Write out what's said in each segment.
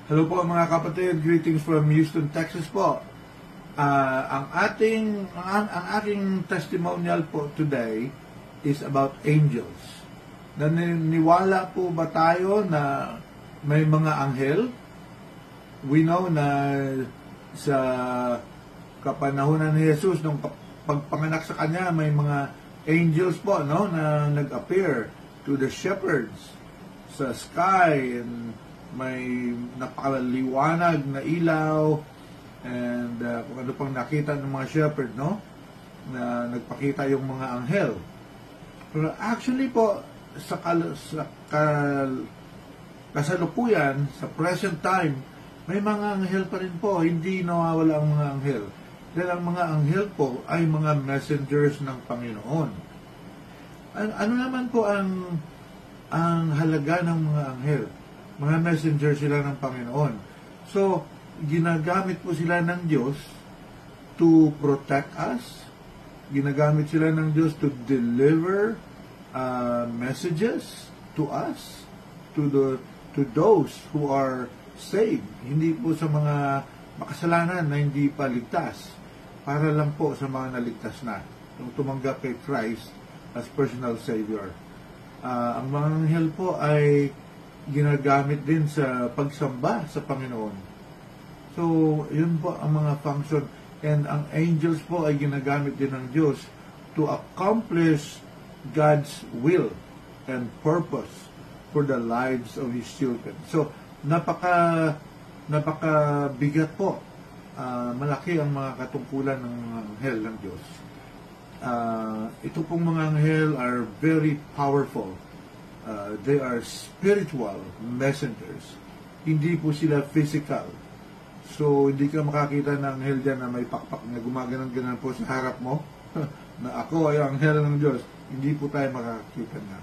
Hello po mga kapatid, greetings from Houston, Texas po. Ang aking testimonial po today is about angels. Naniniwala po ba tayo na may mga anghel? We know na sa kapanahunan ni Jesus, nung pagpanganak sa kanya, may mga angels po, no, na nag-appear to the shepherds sa sky, and may napakaliwanag na ilaw, and kung ano pang nakita ng mga shepherd, no, na nagpakita yung mga anghel. Pero actually po, sa kasalukuyan, sa present time, may mga anghel pa rin po, hindi nawawala ang mga anghel. Dahil ang mga anghel po ay mga messengers ng Panginoon. Ano naman po ang halaga ng mga anghel? Mga messenger sila ng Panginoon. So, ginagamit po sila ng Diyos to protect us. Ginagamit sila ng Diyos to deliver messages to us, to those who are saved. Hindi po sa mga makasalanan na hindi pa ligtas. Para lang po sa mga naligtas na, yung tumanggap kay Christ as personal Savior. Ang mga anghel po ay ginagamit din sa pagsamba sa Panginoon. So, yun po ang mga function. And ang angels po ay ginagamit din ng Diyos to accomplish God's will and purpose for the lives of His children. So, napakabigat po. Malaki ang mga katungkulan ng mga anghel ng Diyos. Ito pong mga anghel are very powerful. They are spiritual messengers. Hindi po sila physical. So, hindi ka makakita ng anghel dyan na may pakpak na gumaganon-ganon po sa harap mo na ako ay anghel ng Diyos. Hindi po tayo makakita na.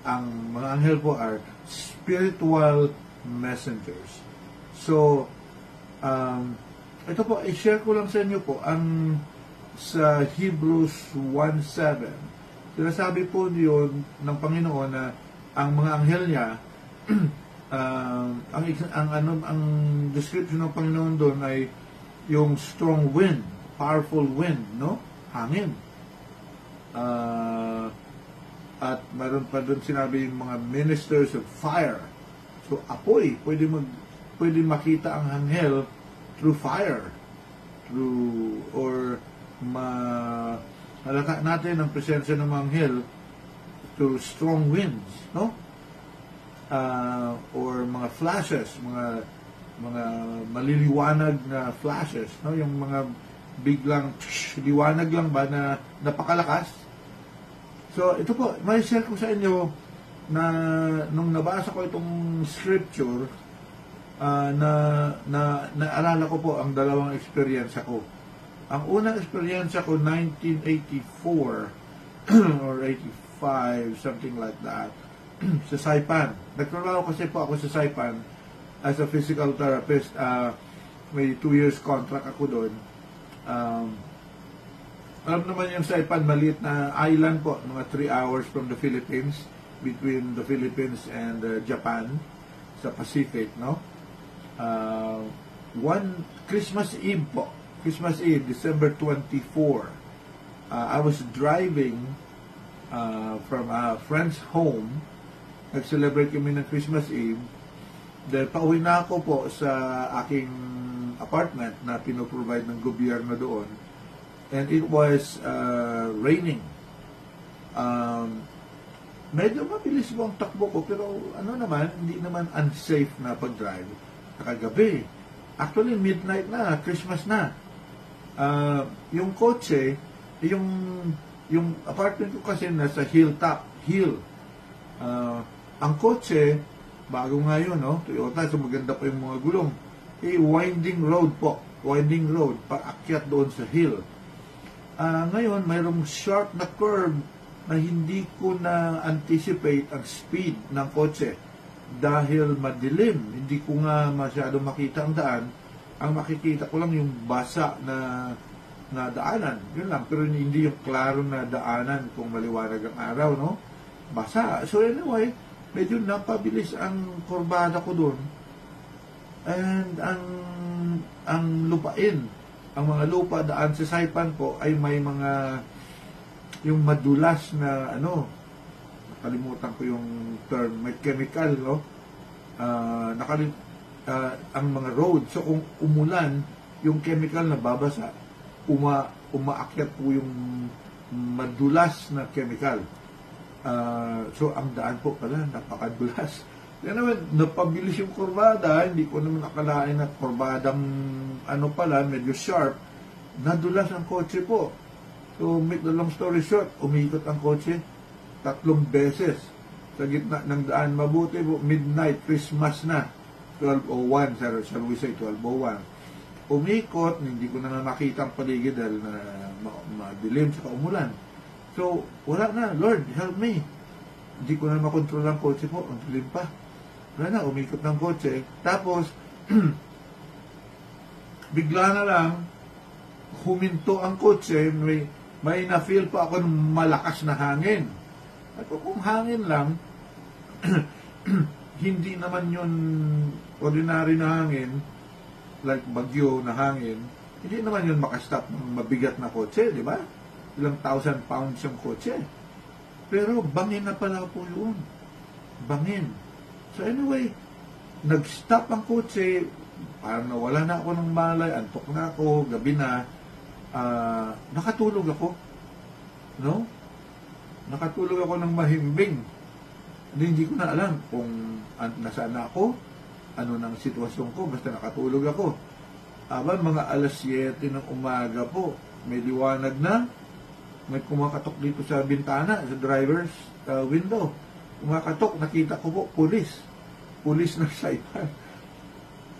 Ang mga anghel po are spiritual messengers. So, ito po, i-share ko lang sa inyo po ang sa Hebrews 1:7. Sinasabi po yun ng Panginoon na ang mga anghel niya, ang description ng Panginoon doon ay yung strong wind, powerful wind, no? Hangin. At mayroon pa doon sinabi yung mga ministers of fire. So, apoy, pwede makita ang anghel through fire, halata natin ang presensya ng mga anghel to strong winds, no? Or mga flashes, mga maliliwanag na flashes, no? Yung mga biglang liwanag lang ba na napakalakas. So, ito po, may share ko sa inyo na nung nabasa ko itong scripture, naalala ko po ang dalawang experience ko. Ang unang experience ko, 1984 or 85, something like that, sa Saipan. Nagtrabaho kasi po ako sa Saipan as a physical therapist. May 2 years contract ako doon. Alam naman yung Saipan, maliit na island po, mga 3 hours from the Philippines, between the Philippines and Japan, sa Pacific, no? One Christmas Eve po, Christmas Eve, December 24, I was driving from a friend's home. Nag-celebrate kami ng Christmas Eve. Dahil pauwi na ako po sa aking apartment na pinoprovide ng gobyerno doon. And it was raining. Medyo mabilis po ang takbo ko, pero hindi naman unsafe na pag-drive. Nakagabi. Actually, midnight na, Christmas na. Yung kotse, yung apartment ko kasi nasa hilltop, hill. Ang kotse, bago nga yun, no? Toyota, so maganda pa yung mga gulong. Winding road po. Winding road, paakyat doon sa hill. Ngayon, mayroong sharp na curve na hindi ko na-anticipate ang speed ng kotse. Dahil madilim, hindi ko nga masyado makita ang daan. Ang makikita ko lang yung basa na daanan. Yun lang. Pero hindi yung klaro na daanan kung maliwanag ang araw, no? Basa. So anyway, medyo napabilis ang kurbada ko doon. And ang lupain, ang mga lupa daan sa Saipan po ay may mga yung madulas na ano, nakalimutan ko yung term, may chemical, no? Ang mga road. So kung umulan, yung chemical na babasa, umaakyat po yung madulas na chemical. So ang daan po pala, napakadulas. Kaya naman, napabilis yung kurbada, hindi ko naman nakalain na kurbadang ano pala, medyo sharp, nadulas ang kotse po. So, make the long story short, umikot ang kotse 3 beses sa gitna ng daan. Mabuti po, midnight, Christmas na, 12:01, shall we say 12:01. Umikot, hindi ko na makita ang paligid dahil na madilim sa umulan. So, wala na, Lord, help me. Hindi ko na makontrol ang kotse po, ang dilim pa. Wala na, umikot ng kotse. Tapos, bigla na lang, huminto ang kotse, may na-feel pa ako ng malakas na hangin. At kung hangin lang, hindi naman yun ordinary na hangin, like bagyo na hangin, hindi naman yun makastop ng mabigat na kotse, di ba? Ilang 1,000 pounds yung kotse. Pero bangin na pala po yun. Bangin. So anyway, nag-stop ang kotse, parang nawala na ako ng malay, antok na ako, gabi na, nakatulog ako. No? Nakatulog ako ng mahimbing. Hindi ko na alam kung nasaan na ako, ano nang sitwasyon ko, basta nakatulog ako. Mga alas 7 ng umaga po, may liwanag na, may kumakatok dito sa bintana, sa driver's window. Kumakatok, nakita ko po, pulis. Pulis ng Saipan.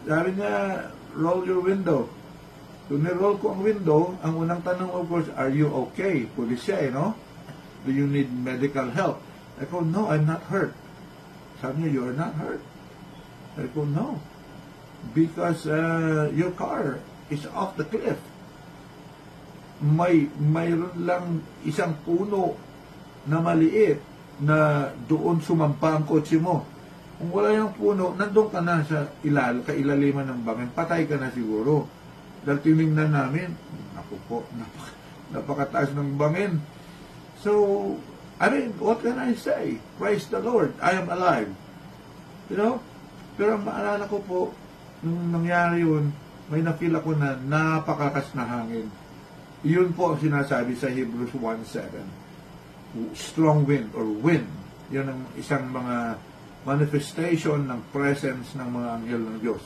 Sabi niya, roll your window. So, niroll ko ang window, ang unang tanong, of course, are you okay? Pulis siya, no? Do you need medical help? I go, no, I'm not hurt. Sabi niya, you're not hurt? I go, no. Because your car is off the cliff. Mayroon lang isang puno na maliit na doon sumampa ang kotse mo. Kung wala yung puno, nandun ka na sa kailaliman ng bangin, patay ka na siguro. Dahil tinignan namin, naku po, napakataas ng bangin. So, I mean, what can I say? Praise the Lord, I am alive. You know? Pero ang maalala ko po, nung nangyari yun, may na-feel ako na napakakas na hangin. Yun po ang sinasabi sa Hebrews 1:7. Strong wind or wind. Yun ang isang mga manifestation ng presence ng mga anghel ng Diyos.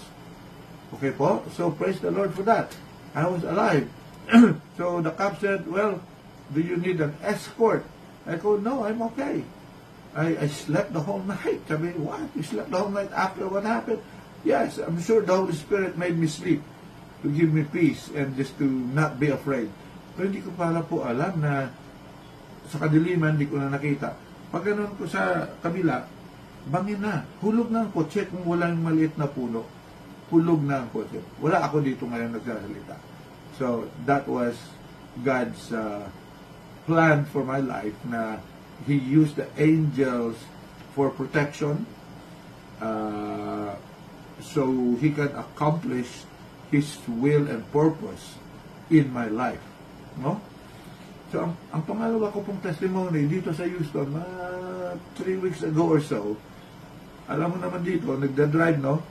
Okay po? So, praise the Lord for that. I was alive. So, the cop said, well, do you need an escort? I go, no, I'm okay. I slept the whole night. Sabi, what? You slept the whole night after what happened? Yes, I'm sure the Holy Spirit made me sleep to give me peace and just to not be afraid. Pero hindi ko pala po alam na sa kadiliman, hindi ko na nakita. Pag ganun ko sa kabila, bangin na. Hulog na ang kotse kung walang maliit na puno. Hulog na ang kotse. Wala ako dito ngayon nagsasalita. So, that was God's plan for my life na He used the angels for protection so He can accomplish His will and purpose in my life. No? So, ang pangalawa ko pong testimony dito sa Houston, 3 weeks ago or so, alam mo naman dito, nagda-drive, no?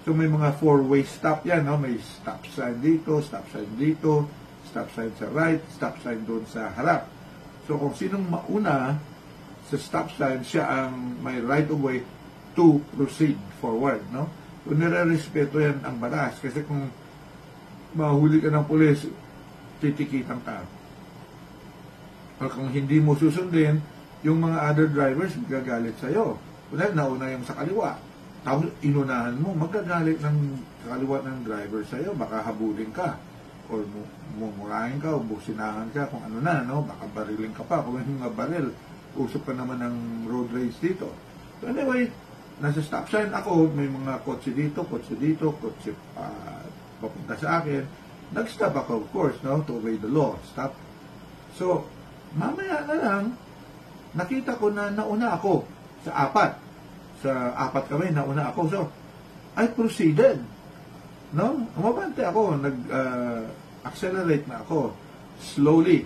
So, may mga 4-way stop yan, no? May stop sign dito, stop sign dito, stop sign sa right, stop sign doon sa harap. So, kung sinong mauna sa stop sign, siya ang may right of way to proceed forward, no? So, nire-respeto yan ang batas. Kasi kung mahuli ka ng pulis, titikitan ka. O kung hindi mo susundin, yung mga other drivers magagalit sa'yo. Dahil nauna yung sa kaliwa. Tapos inunahan mo, magagalit ng kaliwa ng driver sa'yo. Baka habulin ka. O mumurahin ka, o businahan ka, kung ano na, no? Baka bariling ka pa. Kung yung mga baril, usap pa naman ng road rage dito. So anyway, nasa stop sign ako, may mga kotse dito, kotse papunta sa akin. Nag-stop ako, of course, no? To obey the law. Stop. So, mamaya na lang, nakita ko na nauna ako sa 4. Sa 4 kami, nauna ako. So, I proceeded. No? Umabante ako, nag-accelerate na ako slowly.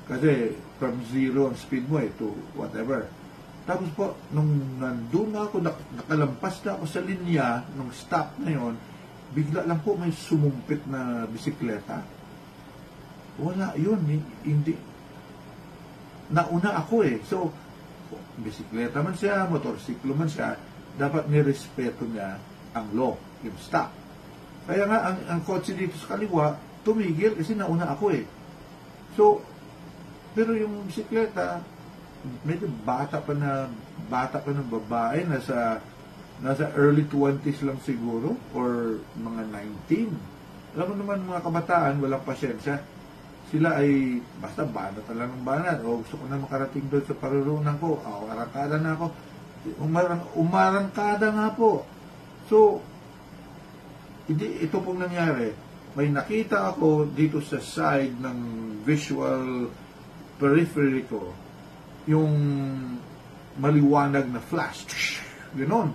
Kasi from zero ang speed mo to whatever. Tapos po, nung nandun na ako, nakalampas na ako sa linya, nung stop na yon, bigla lang po may sumumpit na bisikleta. Wala yun, hindi. Nauna ako eh. So, bisikleta man siya, motorsiklo man siya, dapat nirespeto niya ang law, yung stop. Kaya nga, ang kotse dito sa kaliwa, tumigil kasi nauna ako eh. So, pero yung bisikleta, medyo bata pa ng babae, nasa early 20s lang siguro, or mga 19. Alam mo naman mga kabataan, walang pasyensya. Sila ay, basta banat na lang ng banat, o gusto ko na makarating doon sa parurunan ko, arangkada na ako, umarangkada nga po. So, ito pong nangyari, may nakita ako dito sa side ng visual periphery ko, yung maliwanag na flash. Ganon.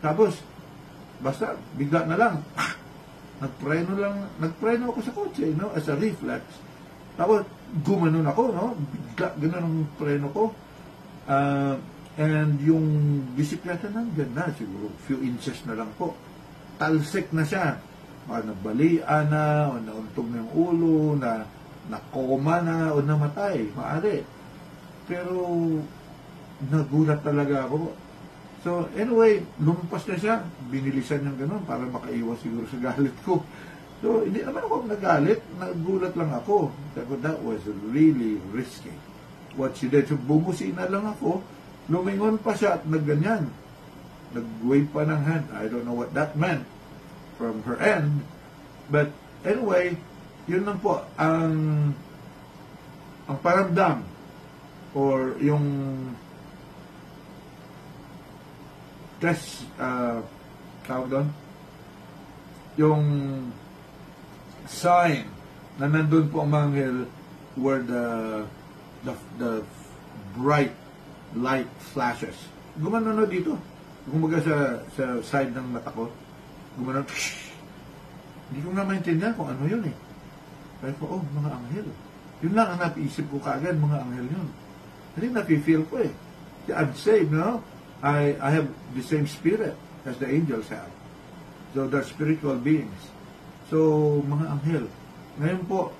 Tapos, basta, bigla na lang, nagpreno ako sa kotse, no? As a reflex. Tapos, gumanon ako, no? Bigla, ganon ang preno ko. And yung bisikleta nandyan na, siguro, few inches na lang po. Talsik na siya. Nabalian na, o nauntog na yung ulo, nakoma na, o namatay. Maari. Pero, nagulat talaga ako. So, anyway, lumpas na siya. Binilisan niyang gano'n para makaiwas siguro sa galit ko. So, hindi naman ako nagalit. Nagulat lang ako. That was really risky. What she did. So, bumusina lang ako. Lumingon pa siya at nagganyan. Nag-wave pa ng hand. I don't know what that meant from her end. But, anyway, yun lang po ang paramdam or yung test, tawag doon, yung sign na nandun po ang mga anghel where the bright light flashes. Gumano dito. Gumaga sa side ng mata ko. Gumano. Hindi ko na maintindihan kung ano yun eh. Kaya po, mga anghel. Yun lang ang napiisip ko kaagad, mga anghel yun. Hindi napi-feel ko eh. I'm saved, no? I have the same spirit as the angels have. So, they're spiritual beings. So, mga anghel. Ngayon po,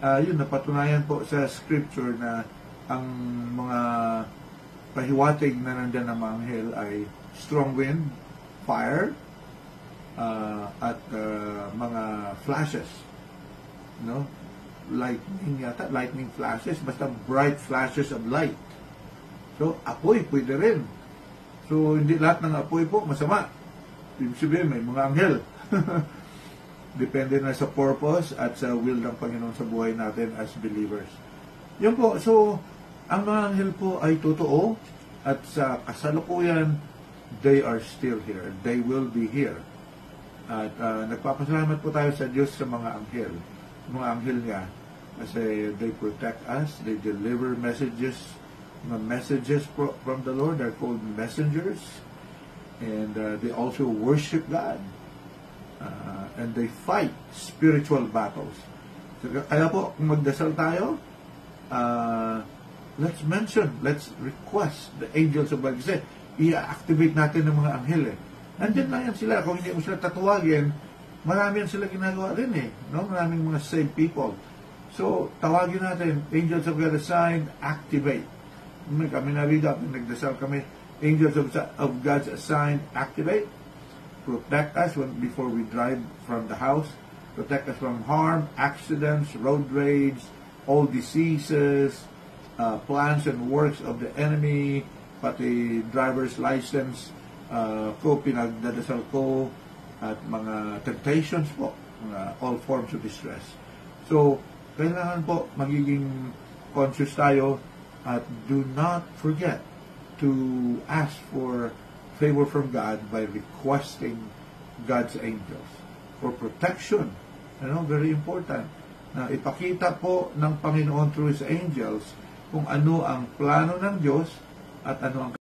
yun, napatunayan po sa scripture na ang mga pahiwatig na nandyan ng mga anghel ay strong wind, fire, at mga flashes. No? Lightning flashes, basta bright flashes of light. So, apoy, pwede rin. So, hindi lahat ng apoy po masama. Ibig sabihin, may mga anghel. Depende na sa purpose at sa will ng Panginoon sa buhay natin as believers. Yun po. So, ang mga anghel po ay totoo at sa kasalukuyan, they are still here. They will be here. At nagpapasalamat po tayo sa Diyos sa mga anghel. Mga anghel niya. Kasi they protect us, they deliver messages from the Lord. They're called messengers, and they also worship God, and they fight spiritual battles. So, kaya po, kung magdasal tayo, let's request the angels of God. Kasi i-activate natin ng mga anghel eh. Nandyan na yan sila. Kung hindi mo sila tatuwagin, marami yan sila ginagawa rin eh. No? Maraming mga saved people. So, tawagin natin, angels of God assigned, activate. Kami nariga, nagdasal kami, angels of God's assigned, activate, protect us before we drive from the house, protect us from harm, accidents, road rage, all diseases, plans and works of the enemy, pati driver's license ko, pinagdadasal ko, at mga temptations po, all forms of distress. So, kailangan po magiging conscious tayo. At do not forget to ask for favor from God by requesting God's angels for protection. Very important. Na ipakita po ng Panginoon through His angels kung ano ang plano ng Diyos at ano ang